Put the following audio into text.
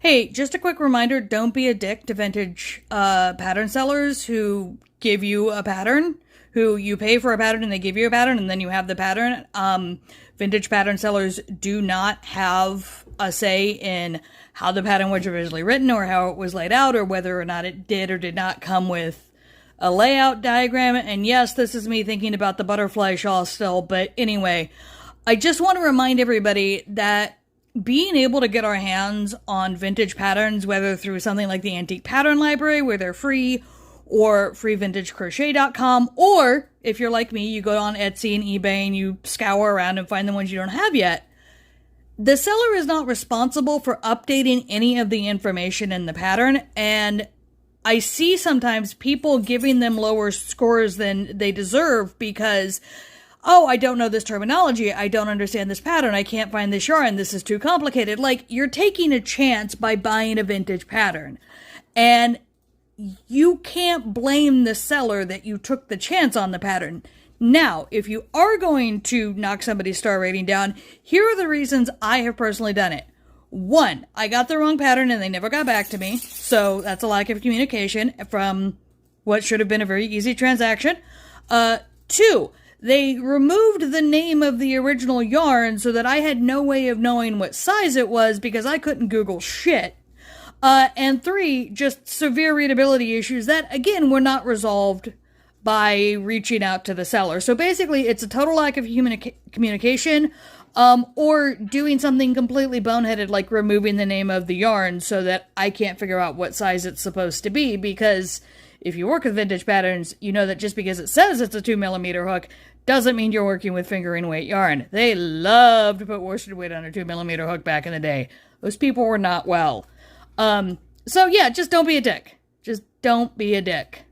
Hey, just a quick reminder, don't be a dick to vintage pattern sellers who give you a pattern, who you pay for a pattern and they give you a pattern and then you have the pattern. Vintage pattern sellers do not have a say in how the pattern was originally written or how it was laid out or whether or not it did or did not come with a layout diagram. And yes, this is me thinking about the butterfly shawl still, but anyway, I just want to remind everybody that being able to get our hands on vintage patterns, whether through something like the Antique Pattern Library, where they're free, or freevintagecrochet.com, or if you're like me, you go on Etsy and eBay and you scour around and find the ones you don't have yet. The seller is not responsible for updating any of the information in the pattern, and I see sometimes people giving them lower scores than they deserve because, oh, I don't know this terminology, I don't understand this pattern, I can't find this yarn, this is too complicated. Like, you're taking a chance by buying a vintage pattern. And you can't blame the seller that you took the chance on the pattern. Now, if you are going to knock somebody's star rating down, here are the reasons I have personally done it. 1, I got the wrong pattern and they never got back to me, so that's a lack of communication from what should have been a very easy transaction. 2, they removed the name of the original yarn so that I had no way of knowing what size it was because I couldn't Google shit. And 3, just severe readability issues that, again, were not resolved by reaching out to the seller. So basically, it's a total lack of communication, or doing something completely boneheaded like removing the name of the yarn so that I can't figure out what size it's supposed to be, because if you work with vintage patterns, you know that just because it says it's a 2mm hook doesn't mean you're working with fingering weight yarn. They loved to put worsted weight on a 2mm hook back in the day. Those people were not well. So yeah, just don't be a dick. Just don't be a dick.